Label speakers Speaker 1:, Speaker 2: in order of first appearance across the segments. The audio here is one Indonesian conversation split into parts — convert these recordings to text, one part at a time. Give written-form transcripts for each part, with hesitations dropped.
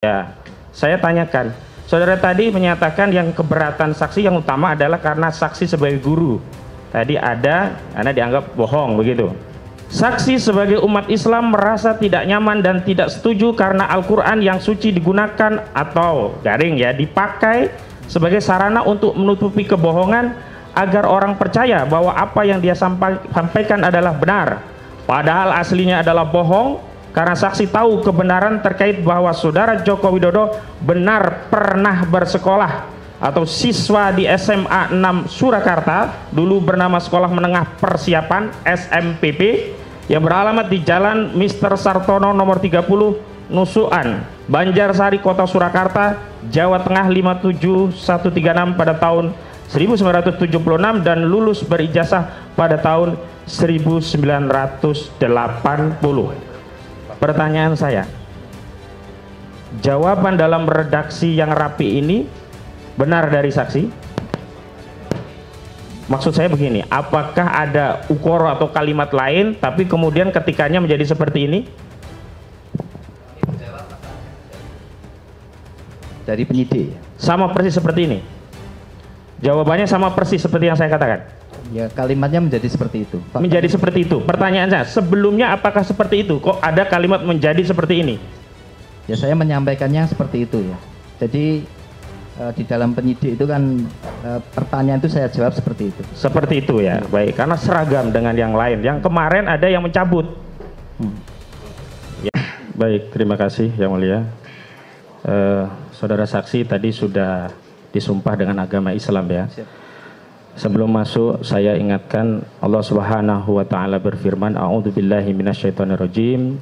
Speaker 1: Ya, saya tanyakan. Saudara tadi menyatakan yang keberatan saksi yang utama adalah karena saksi sebagai guru. Tadi ada, karena dianggap bohong begitu. Saksi sebagai umat Islam merasa tidak nyaman dan tidak setuju karena Al-Quran yang suci digunakan atau garing ya dipakai sebagai sarana untuk menutupi kebohongan agar orang percaya bahwa apa yang dia sampaikan adalah benar. Padahal aslinya adalah bohong. Karena saksi tahu kebenaran terkait bahwa saudara Joko Widodo benar pernah bersekolah atau siswa di SMA 6 Surakarta, dulu bernama Sekolah Menengah Persiapan SMPP, yang beralamat di Jalan Mr. Sartono nomor 30 Nusukan, Banjarsari, Kota Surakarta, Jawa Tengah 57136 pada tahun 1976 dan lulus berijazah pada tahun 1980. Pertanyaan saya, jawaban dalam redaksi yang rapi ini benar dari saksi? Maksud saya begini, apakah ada ukoro atau kalimat lain tapi kemudian ketikanya menjadi seperti ini?
Speaker 2: Dari penyidik.
Speaker 1: Sama persis seperti ini? Jawabannya sama persis seperti yang saya katakan?
Speaker 2: Ya, kalimatnya menjadi seperti itu, Pak.
Speaker 1: Menjadi seperti itu. Pertanyaan saya, sebelumnya apakah seperti itu? Kok ada kalimat menjadi seperti ini?
Speaker 2: Ya, saya menyampaikannya seperti itu ya. Jadi di dalam penyidik itu kan pertanyaan itu saya jawab seperti itu.
Speaker 1: Seperti itu ya. Baik, karena seragam dengan yang lain. Yang kemarin ada yang mencabut. Ya. Baik, terima kasih Yang Mulia. Saudara saksi tadi sudah disumpah dengan agama Islam ya.
Speaker 2: Siap.
Speaker 1: Sebelum masuk saya ingatkan Allah Subhanahu wa taala berfirman, a'udzubillahi minasyaitonirrajim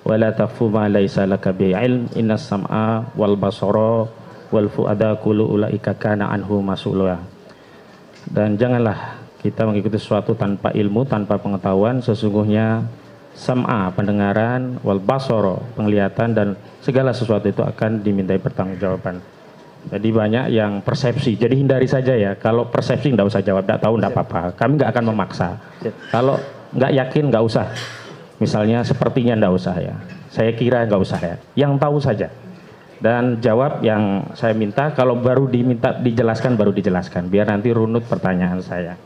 Speaker 1: wa la taqfu ma laisa laka bihi ilm innas sam'a wal basara wal fuada kullu ulaika kana anhu mas'ula. Dan janganlah kita mengikuti sesuatu tanpa ilmu, tanpa pengetahuan. Sesungguhnya sam'a pendengaran, wal basara penglihatan, dan segala sesuatu itu akan dimintai pertanggungjawaban. Jadi banyak yang persepsi, jadi hindari saja ya. Kalau persepsi nggak usah jawab, nggak tahu nggak apa-apa. Kami nggak akan memaksa. Kalau nggak yakin nggak usah. Misalnya sepertinya nggak usah ya. Saya kira nggak usah ya. Yang tahu saja. Dan jawab yang saya minta. Kalau baru diminta dijelaskan baru dijelaskan. Biar nanti runut pertanyaan saya.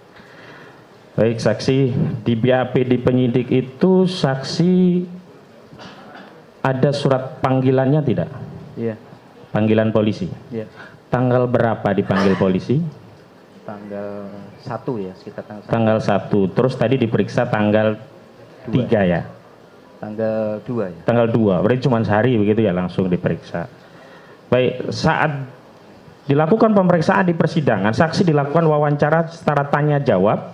Speaker 1: Baik saksi, di BAP di penyidik itu saksi ada surat panggilannya tidak?
Speaker 2: Iya.
Speaker 1: Panggilan polisi.
Speaker 2: Iya.
Speaker 1: Tanggal berapa dipanggil polisi?
Speaker 2: Tanggal 1 ya, sekitar tanggal 1.
Speaker 1: Tanggal 1. Terus tadi diperiksa tanggal 3 ya?
Speaker 2: Tanggal 2 ya.
Speaker 1: Tanggal 2. Berarti cuma sehari begitu ya langsung diperiksa. Baik, saat dilakukan pemeriksaan di persidangan, saksi dilakukan wawancara secara tanya jawab.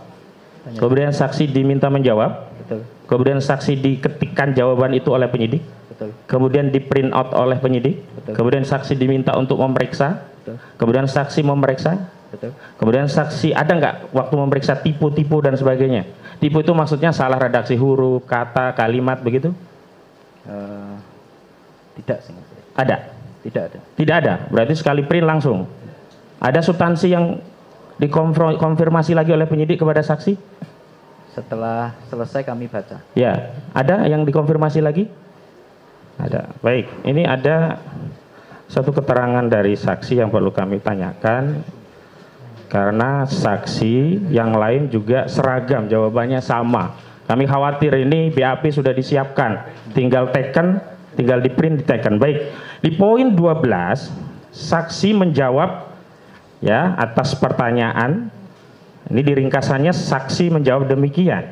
Speaker 1: Kemudian saksi diminta menjawab.
Speaker 2: Betul.
Speaker 1: Kemudian saksi diketikkan jawaban itu oleh penyidik.
Speaker 2: Betul.
Speaker 1: Kemudian di print out oleh penyidik.
Speaker 2: Betul.
Speaker 1: Kemudian saksi diminta untuk memeriksa.
Speaker 2: Betul.
Speaker 1: Kemudian saksi memeriksa.
Speaker 2: Betul.
Speaker 1: Kemudian saksi ada nggak waktu memeriksa tipu-tipu dan sebagainya? Tipu itu maksudnya salah redaksi huruf, kata, kalimat begitu?
Speaker 2: Tidak sih.
Speaker 1: Ada?
Speaker 2: Tidak ada.
Speaker 1: Tidak ada. Berarti sekali print langsung. Ada substansi yang dikonfirmasi lagi oleh penyidik kepada saksi?
Speaker 2: Setelah selesai kami baca.
Speaker 1: Ya, ada yang dikonfirmasi lagi? Ada. Baik, ini ada satu keterangan dari saksi yang perlu kami tanyakan. Karena saksi yang lain juga seragam, jawabannya sama. Kami khawatir ini BAP sudah disiapkan, tinggal teken, tinggal di print, diteken. Baik, di poin 12 saksi menjawab ya atas pertanyaan. Ini diringkasannya saksi menjawab demikian.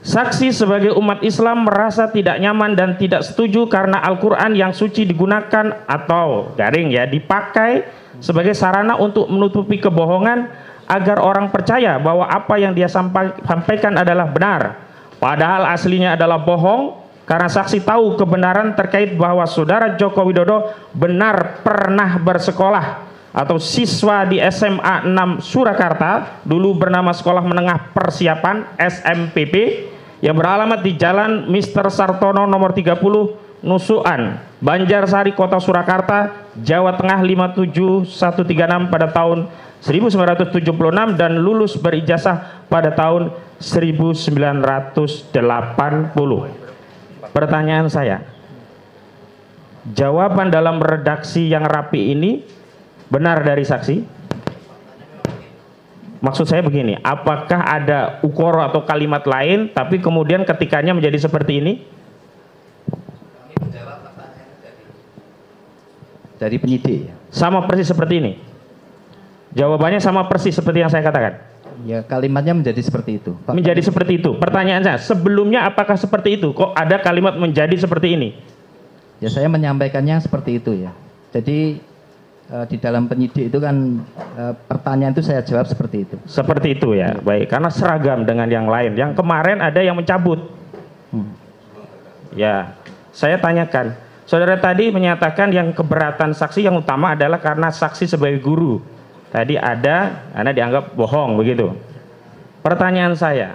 Speaker 1: Saksi sebagai umat Islam merasa tidak nyaman dan tidak setuju karena Al-Quran yang suci digunakan atau garing ya dipakai sebagai sarana untuk menutupi kebohongan agar orang percaya bahwa apa yang dia sampaikan adalah benar. Padahal aslinya adalah bohong. Karena saksi tahu kebenaran terkait bahwa saudara Joko Widodo benar pernah bersekolah atau siswa di SMA 6 Surakarta, dulu bernama Sekolah Menengah Persiapan SMPP, yang beralamat di Jalan Mr. Sartono nomor 30 Nusukan, Banjarsari, Kota Surakarta, Jawa Tengah 57136 pada tahun 1976 dan lulus berijazah pada tahun 1980. Pertanyaan saya, jawaban dalam redaksi yang rapi ini benar dari saksi? Maksud saya begini, apakah ada ukoro atau kalimat lain tapi kemudian ketikanya menjadi seperti ini?
Speaker 2: Dari penyidik.
Speaker 1: Sama persis seperti ini? Jawabannya sama persis seperti yang saya katakan?
Speaker 2: Ya, kalimatnya menjadi seperti itu.
Speaker 1: Menjadi seperti itu. Pertanyaan saya, sebelumnya apakah seperti itu? Kok ada kalimat menjadi seperti ini?
Speaker 2: Ya, saya menyampaikannya seperti itu ya. Jadi di dalam penyidik itu kan pertanyaan itu saya jawab seperti itu.
Speaker 1: Seperti itu ya, baik. Karena seragam dengan yang lain. Yang kemarin ada yang mencabut. Ya, saya tanyakan. Saudara tadi menyatakan yang keberatan saksi yang utama adalah karena saksi sebagai guru. Tadi ada, karena dianggap bohong begitu. Pertanyaan saya,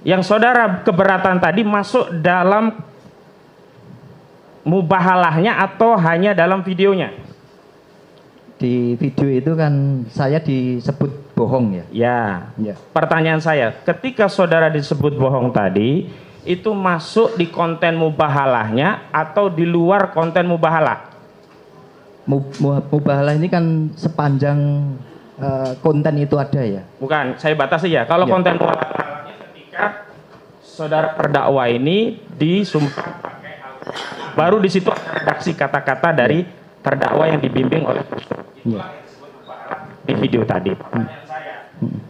Speaker 1: yang saudara keberatan tadi masuk dalam mubahalahnya atau hanya dalam videonya?
Speaker 2: Di video itu kan saya disebut bohong ya.
Speaker 1: Ya. Pertanyaan saya, ketika saudara disebut bohong tadi, itu masuk di konten mubahalahnya atau di mubar konten mubahalah?
Speaker 2: Mubahalah ini kan sepanjang konten itu ada ya.
Speaker 1: Bukan, saya batasi ya. Kalau konten mubahalahnya ketika saudara terdakwa ini disumpah pakai Al-Quran, baru di situ ada redaksi kata-kata dari terdakwa yang dibimbing oleh di video tadi. Pertanyaan saya,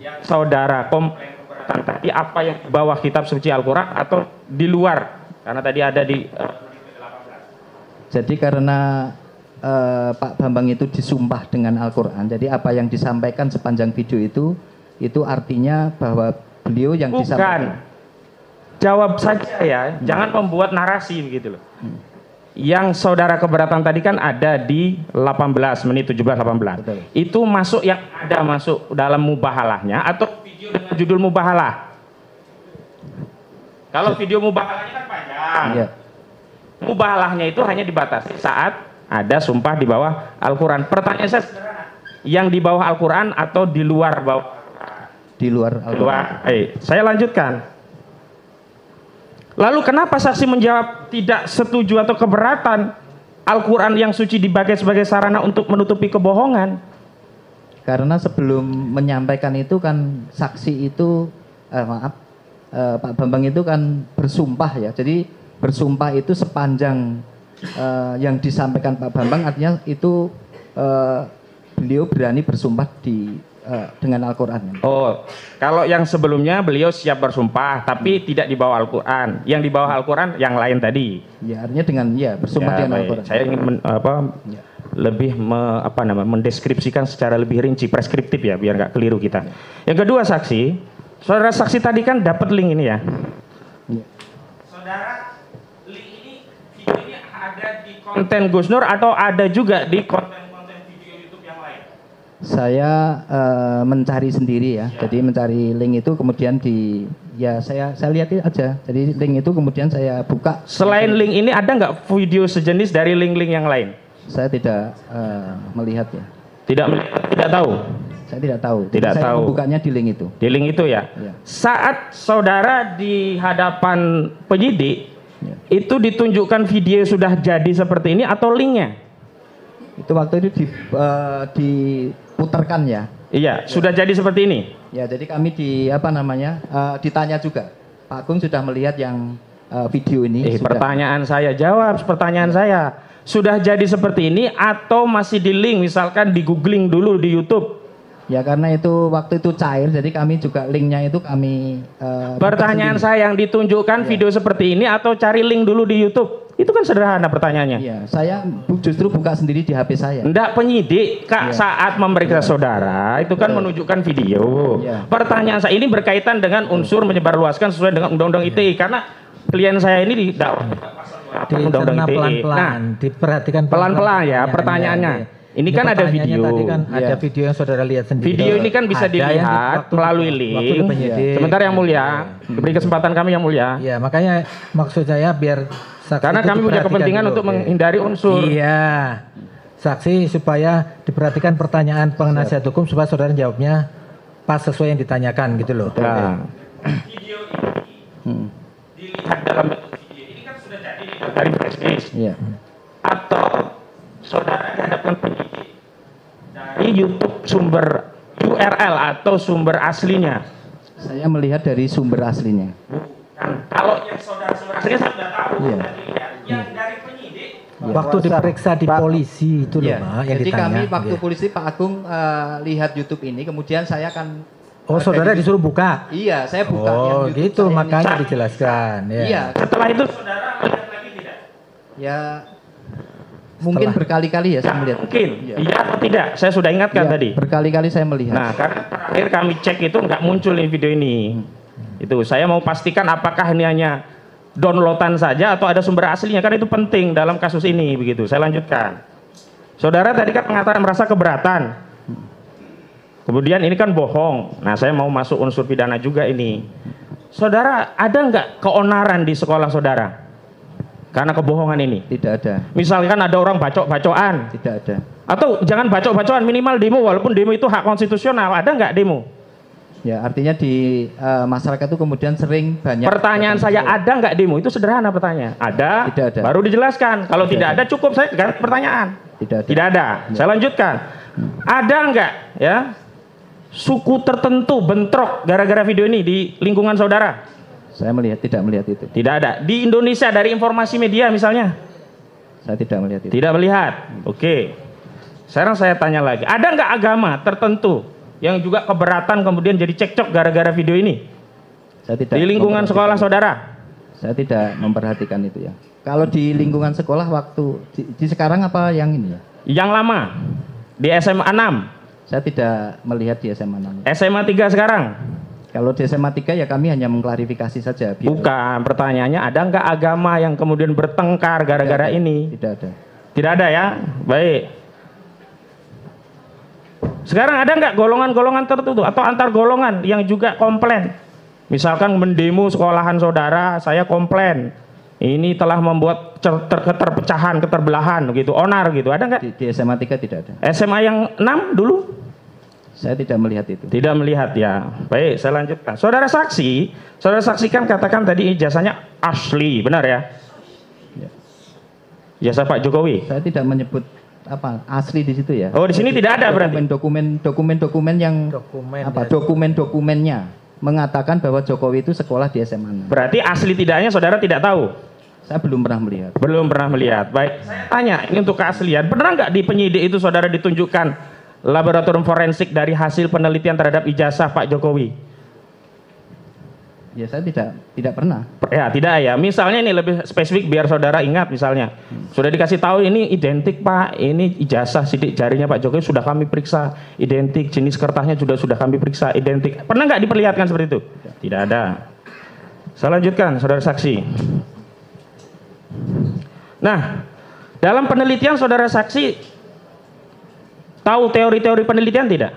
Speaker 1: yang saudara komplain keberatan tadi apa yang di bawah kitab suci Al-Quran atau di luar? Karena tadi ada di 18.
Speaker 2: Jadi karena Pak Bambang itu disumpah dengan Al-Quran, jadi apa yang disampaikan sepanjang video itu artinya bahwa beliau yang disampaikan.
Speaker 1: Jawab saja ya, jangan membuat narasi begitu loh. Yang saudara keberatan tadi kan ada di 18 menit 17-18.
Speaker 2: Betul.
Speaker 1: Itu masuk yang ada masuk dalam mubahalahnya atau video dengan judul mubahalah? Kalau video mubahalahnya kan panjang.
Speaker 2: Iya.
Speaker 1: Mubahalahnya itu hanya dibatasi saat ada sumpah di bawah Al-Quran. Pertanyaan saya sederhana, yang di bawah Al-Quran atau di luar bawah Al-Quran?
Speaker 2: Di luar Al-Quran.
Speaker 1: Saya lanjutkan. Lalu kenapa saksi menjawab tidak setuju atau keberatan Al-Quran yang suci dipakai sebagai sarana untuk menutupi kebohongan?
Speaker 2: Karena sebelum menyampaikan itu kan saksi itu, Pak Bambang itu kan bersumpah ya. Jadi bersumpah itu sepanjang yang disampaikan Pak Bambang, artinya itu beliau berani bersumpah dengan Al-Quran.
Speaker 1: Oh, kalau yang sebelumnya beliau siap bersumpah, tapi tidak di bawah Al-Quran. Yang di bawah Al-Quran yang lain tadi.
Speaker 2: Ya, artinya dengan bersumpah dengan Al-Quran.
Speaker 1: Saya ingin lebih mendeskripsikan secara lebih rinci, preskriptif ya, biar nggak keliru kita. Yang kedua saksi, saudara saksi tadi kan dapat link ini ya. Saudara, link ini, video ini ada di konten Gus Nur atau ada juga di konten-konten video YouTube yang lain?
Speaker 2: Saya mencari sendiri ya. Jadi mencari link itu kemudian saya lihat aja. Jadi link itu kemudian saya buka.
Speaker 1: Selain link ini ada nggak video sejenis dari link-link yang lain?
Speaker 2: Saya tidak melihat ya.
Speaker 1: Tidak tahu.
Speaker 2: Saya tidak tahu.
Speaker 1: Tidak
Speaker 2: saya
Speaker 1: tahu.
Speaker 2: membukanya di link itu.
Speaker 1: Di link itu ya.
Speaker 2: Ya.
Speaker 1: Saat saudara di hadapan penyidik,
Speaker 2: Ya.
Speaker 1: itu ditunjukkan video sudah jadi seperti ini atau linknya?
Speaker 2: Itu waktu itu diputarkan ya.
Speaker 1: Iya, sudah jadi seperti ini.
Speaker 2: Ya, jadi kami ditanya juga. Pak Agung sudah melihat yang video ini. Sudah.
Speaker 1: Pertanyaan saya, jawab pertanyaan saya. Sudah jadi seperti ini atau masih di link, misalkan di googling dulu di YouTube?
Speaker 2: Ya, karena itu waktu itu cair, jadi kami juga linknya itu kami.
Speaker 1: Pertanyaan saya, yang ditunjukkan video seperti ini atau cari link dulu di YouTube? Itu kan sederhana pertanyaannya.
Speaker 2: Iya, saya justru buka sendiri di HP saya.
Speaker 1: Enggak, penyidik saat memeriksa saudara itu kan menunjukkan video. Pertanyaan saya ini berkaitan dengan unsur menyebarluaskan sesuai dengan Undang-Undang ITE, karena klien saya ini didakwa Undang-Undang ITE.
Speaker 3: Pelan-pelan, diperhatikan
Speaker 1: pelan-pelan ya pertanyaannya. Ini kan ada video.
Speaker 3: Tadi kan ada video yang saudara lihat sendiri.
Speaker 1: Video ini kan bisa dilihat melalui link. Sebentar yang mulia, beri kesempatan kami yang mulia.
Speaker 3: Ya, makanya maksud saya biar saksi,
Speaker 1: karena kami punya kepentingan dulu untuk menghindari unsur.
Speaker 3: Iya. Saksi supaya diperhatikan pertanyaan penasihat hukum supaya saudara jawabnya pas sesuai yang ditanyakan gitu loh.
Speaker 1: Ya. Video ini dilihat dalam bentuk video ini kan sudah jadi dari flash disk.
Speaker 2: Iya.
Speaker 1: atau saudara dihadapkan penyidik dari YouTube sumber URL atau sumber aslinya?
Speaker 2: Saya melihat dari sumber aslinya.
Speaker 1: Kalau yang saudara-saudara aslinya saya sudah tahu.
Speaker 2: Iya.
Speaker 1: Yang dari penyidik
Speaker 3: Waktu diperiksa di polisi itu loh,
Speaker 2: Iya.
Speaker 3: Pak, yang
Speaker 2: Jadi
Speaker 3: ditanya.
Speaker 2: kami waktu
Speaker 3: Iya.
Speaker 2: polisi Pak Agung lihat YouTube ini, kemudian saya akan
Speaker 3: Oh, saudara disuruh buka.
Speaker 2: Iya, saya buka yang
Speaker 3: Oh,
Speaker 2: YouTube
Speaker 3: gitu
Speaker 2: saya ini.
Speaker 3: makanya dijelaskan. Ya.
Speaker 2: Iya,
Speaker 1: setelah itu saudara melihat lagi tidak?
Speaker 2: ya mungkin berkali-kali ya saya melihat.
Speaker 1: Mungkin,
Speaker 2: Iya.
Speaker 1: iya atau tidak? Saya sudah ingatkan
Speaker 2: Iya,
Speaker 1: tadi.
Speaker 2: berkali-kali saya melihat.
Speaker 1: Nah, karena terakhir kami cek itu nggak muncul di video ini. Itu saya mau pastikan apakah ini hanya downloadan saja atau ada sumber aslinya, kan itu penting dalam kasus ini begitu. Saya lanjutkan. Saudara tadi kan mengatakan merasa keberatan. Kemudian ini kan bohong. Nah, saya mau masuk unsur pidana juga ini. Saudara, ada nggak keonaran di sekolah saudara? Karena kebohongan ini.
Speaker 2: Tidak ada,
Speaker 1: Misalkan ada orang bacok-bacokan.
Speaker 2: tidak ada.
Speaker 1: Atau jangan bacok-bacokan, minimal demo, walaupun demo itu hak konstitusional. Ada nggak demo?
Speaker 2: Ya, artinya di masyarakat itu kemudian sering banyak.
Speaker 1: Pertanyaan saya, ada nggak demo? Itu sederhana pertanyaan. Ada,
Speaker 2: Tidak ada.
Speaker 1: baru dijelaskan. Kalau tidak ada, cukup saya ganti pertanyaan.
Speaker 2: Tidak ada.
Speaker 1: Tidak ada. Saya lanjutkan. Ada nggak ya suku tertentu bentrok gara-gara video ini di lingkungan saudara?
Speaker 2: Saya tidak melihat itu.
Speaker 1: Tidak ada. Di Indonesia dari informasi media misalnya?
Speaker 2: Saya tidak melihat itu.
Speaker 1: Tidak melihat. Oke. Sekarang saya tanya lagi. Ada nggak agama tertentu yang juga keberatan kemudian jadi cekcok gara-gara video ini?
Speaker 2: Saya tidak.
Speaker 1: Di lingkungan sekolah saudara?
Speaker 2: Saya tidak memperhatikan itu ya. Kalau di lingkungan sekolah waktu di sekarang apa yang ini ya?
Speaker 1: Yang lama? Di SMA 6?
Speaker 2: Saya tidak melihat di SMA 6.
Speaker 1: SMA 3 sekarang?
Speaker 2: Kalau di SMA 3 ya kami hanya mengklarifikasi saja.
Speaker 1: Bukan, pertanyaannya ada nggak agama yang kemudian bertengkar gara-gara ini?
Speaker 2: Tidak ada.
Speaker 1: Tidak ada ya? Baik. Sekarang ada nggak golongan-golongan tertentu atau antar golongan yang juga komplain? Misalkan mendemo sekolahan saudara, saya komplain. Ini telah membuat keterpecahan, keterbelahan gitu, onar gitu. Ada nggak?
Speaker 2: Di SMA 3 tidak ada.
Speaker 1: SMA yang 6 dulu?
Speaker 2: Saya tidak melihat itu.
Speaker 1: Tidak melihat ya. Baik, saya lanjutkan. Saudara saksikan katakan tadi ijazahnya asli, benar ya?
Speaker 2: Ya.
Speaker 1: Ijazah Pak Jokowi.
Speaker 2: Saya tidak menyebut apa asli di situ ya.
Speaker 1: Oh, di sini tidak ada berarti.
Speaker 2: Dokumen-dokumen yang
Speaker 3: Dokumen,
Speaker 2: apa?
Speaker 3: ya.
Speaker 2: Dokumen-dokumennya mengatakan bahwa Jokowi itu sekolah di SMA 6.
Speaker 1: Berarti asli tidaknya saudara tidak tahu.
Speaker 2: Saya belum pernah melihat.
Speaker 1: Belum pernah melihat. Baik, saya tanya ini untuk keaslian. Benar nggak di penyidik itu saudara ditunjukkan laboratorium forensik dari hasil penelitian terhadap ijazah Pak Jokowi?
Speaker 2: Ya saya tidak pernah.
Speaker 1: Ya, tidak ya. Misalnya ini lebih spesifik biar saudara ingat misalnya. Sudah dikasih tahu ini identik Pak, ini ijazah sidik jarinya Pak Jokowi sudah kami periksa, identik, jenis kertasnya sudah kami periksa, identik. Pernah nggak diperlihatkan seperti itu? Tidak ada. Saya lanjutkan, saudara saksi. Nah, dalam penelitian saudara saksi tahu teori-teori penelitian tidak?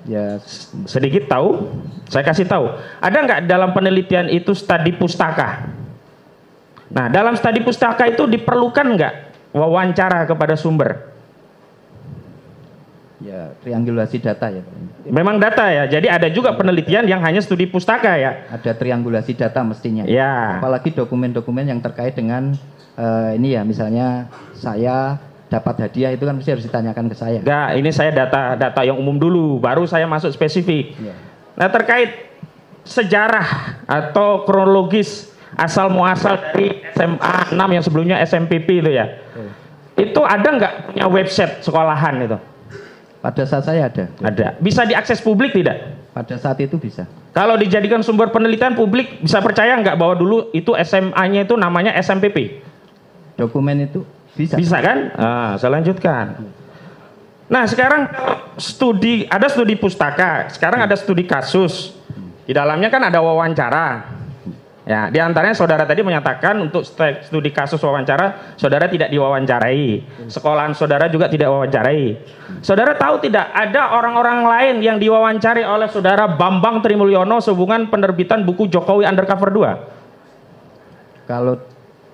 Speaker 2: Ya
Speaker 1: Sedikit tahu, saya kasih tahu. Ada nggak dalam penelitian itu studi pustaka? Nah, dalam studi pustaka itu diperlukan nggak wawancara kepada sumber?
Speaker 2: ya triangulasi data ya.
Speaker 1: Memang data ya, jadi ada juga penelitian yang hanya studi pustaka ya?
Speaker 2: Ada triangulasi data mestinya.
Speaker 1: Ya.
Speaker 2: Apalagi dokumen-dokumen yang terkait dengan ini ya, misalnya saya dapat hadiah itu kan mesti harus ditanyakan ke saya.
Speaker 1: Enggak, ini saya data yang umum dulu, baru saya masuk spesifik.
Speaker 2: Ya.
Speaker 1: Nah, terkait sejarah atau kronologis asal muasal dari SMA 6 yang sebelumnya SMPP itu ya. Itu ada nggak punya website sekolahan itu?
Speaker 2: Pada saat saya ada.
Speaker 1: Ada. Bisa diakses publik tidak?
Speaker 2: Pada saat itu bisa.
Speaker 1: Kalau dijadikan sumber penelitian publik, bisa percaya nggak bahwa dulu itu SMA-nya itu namanya SMPP?
Speaker 2: Dokumen itu bisa.
Speaker 1: Bisa kan? Nah, saya lanjutkan. Nah, sekarang ada studi pustaka, sekarang ada studi kasus. Di dalamnya kan ada wawancara. Ya, di antaranya saudara tadi menyatakan untuk studi kasus wawancara, saudara tidak diwawancarai. Sekolahan saudara juga tidak wawancarai. Saudara tahu tidak ada orang-orang lain yang diwawancari oleh saudara Bambang Trimulyono sehubungan penerbitan buku Jokowi Undercover 2?
Speaker 2: Kalau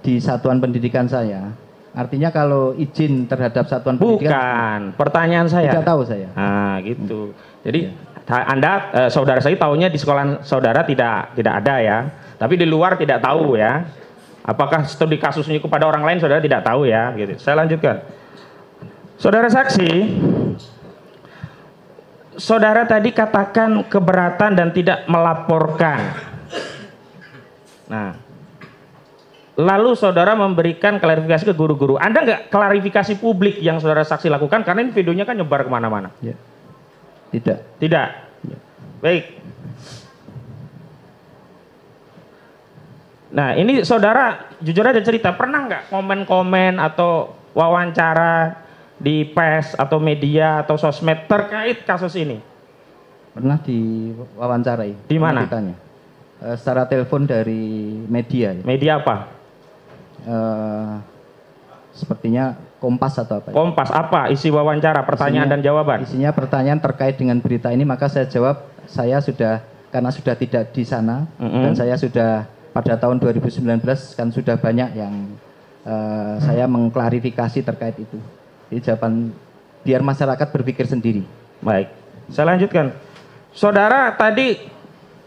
Speaker 2: di satuan pendidikan saya, artinya kalau izin terhadap satuan pendidikan.
Speaker 1: Bukan, pertanyaan saya.
Speaker 2: Tidak tahu saya.
Speaker 1: Nah, gitu. Jadi Anda, saudara saya tahunya di sekolah saudara tidak ada ya. Tapi di luar tidak tahu ya. Apakah studi kasus ini kepada orang lain saudara tidak tahu ya, gitu. Saya lanjutkan. Saudara saksi, saudara tadi katakan keberatan dan tidak melaporkan. Nah, lalu saudara memberikan klarifikasi ke guru-guru. Ada nggak klarifikasi publik yang saudara saksi lakukan? Karena ini videonya kan nyebar kemana-mana.
Speaker 2: Ya. Tidak.
Speaker 1: Tidak. Baik. Nah, ini saudara jujur aja cerita, pernah nggak komen-komen atau wawancara di pers atau media atau sosmed terkait kasus ini?
Speaker 2: Pernah diwawancarai.
Speaker 1: Di mana?
Speaker 2: Ditanya. Secara telepon dari media. Ya.
Speaker 1: Media apa?
Speaker 2: Sepertinya Kompas atau apa?
Speaker 1: Kompas apa? Isi wawancara, pertanyaan dan jawaban.
Speaker 2: Isinya pertanyaan terkait dengan berita ini, maka saya jawab saya sudah, karena sudah tidak di sana dan saya sudah pada tahun 2019 kan sudah banyak yang saya mengklarifikasi terkait itu. Jadi jawaban biar masyarakat berpikir sendiri.
Speaker 1: Baik, saya lanjutkan. Saudara tadi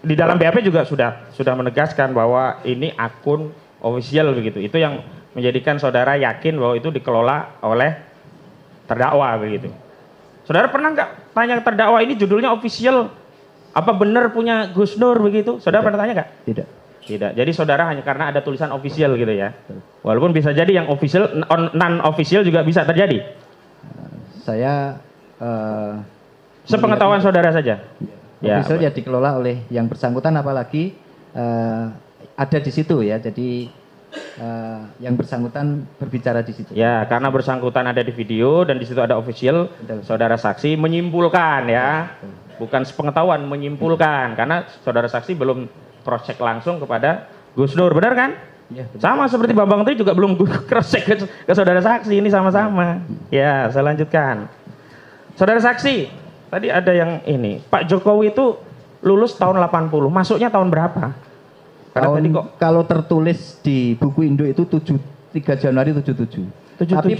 Speaker 1: di dalam BAP juga sudah menegaskan bahwa ini akun official begitu. Itu yang menjadikan saudara yakin bahwa itu dikelola oleh terdakwa begitu. Saudara pernah nggak tanya terdakwa ini judulnya official? Apa benar punya Gus Nur begitu? Saudara pernah tanya nggak?
Speaker 2: Tidak.
Speaker 1: Tidak. Jadi saudara hanya karena ada tulisan official gitu ya. Walaupun bisa jadi yang official, non official juga bisa terjadi.
Speaker 2: Saya
Speaker 1: sepengetahuan saudara saja. Ya,
Speaker 2: official ya dikelola oleh yang bersangkutan, apalagi ada di situ ya. Jadi yang bersangkutan berbicara di situ.
Speaker 1: Ya, karena bersangkutan ada di video dan di situ ada official, saudara saksi menyimpulkan ya. Bukan sepengetahuan, menyimpulkan karena saudara saksi belum cross check langsung kepada Gus Nur, benar kan?
Speaker 2: Ya,
Speaker 1: sama seperti Bambang Tri juga belum cross check ke saudara saksi, ini sama-sama. Ya, saya lanjutkan. Saudara saksi, tadi ada yang ini, Pak Jokowi itu lulus tahun 80, masuknya tahun berapa? Karena tadi kok
Speaker 2: kalau tertulis di buku Indo itu 3 Januari 77. Tapi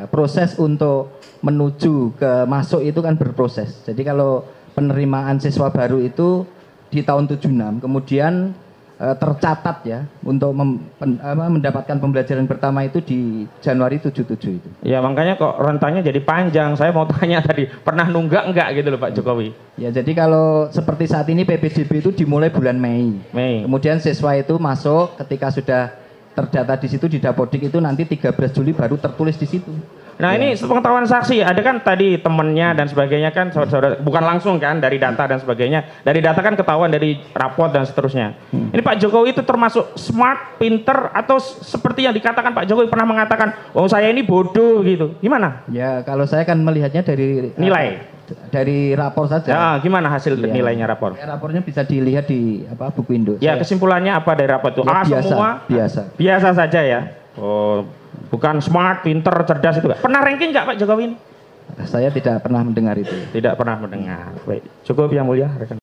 Speaker 2: proses untuk menuju ke masuk itu kan berproses. Jadi kalau penerimaan siswa baru itu di tahun 76, kemudian tercatat ya untuk mendapatkan pembelajaran pertama itu di Januari 77 itu.
Speaker 1: Ya makanya kok rentannya jadi panjang. Saya mau tanya tadi, pernah nunggak enggak gitu loh Pak Jokowi?
Speaker 2: Ya jadi kalau seperti saat ini PPDB itu dimulai bulan Mei. Kemudian siswa itu masuk ketika sudah terdata di situ di Dapodik itu nanti 13 Juli baru tertulis di situ.
Speaker 1: Nah ini sepengetahuan saksi, ada kan tadi temennya dan sebagainya kan, saudara, bukan langsung kan dari data dan sebagainya. Dari data kan ketahuan dari raport dan seterusnya. Ini Pak Jokowi itu termasuk smart, pinter, atau seperti yang dikatakan Pak Jokowi pernah mengatakan, oh saya ini bodoh gitu. Gimana?
Speaker 2: Ya kalau saya kan melihatnya dari
Speaker 1: nilai.
Speaker 2: Dari rapor saja.
Speaker 1: Ya, gimana hasil nilainya rapor?
Speaker 2: Ya, rapornya bisa dilihat di buku Indo.
Speaker 1: Ya kesimpulannya apa dari rapor itu?
Speaker 2: Ya,
Speaker 1: semua biasa saja ya. Oh. Bukan smart, pinter, cerdas itu. Pernah ranking nggak Pak Jokowi ini?
Speaker 2: Saya tidak pernah mendengar itu.
Speaker 1: Tidak pernah mendengar. Baik, cukup yang mulia.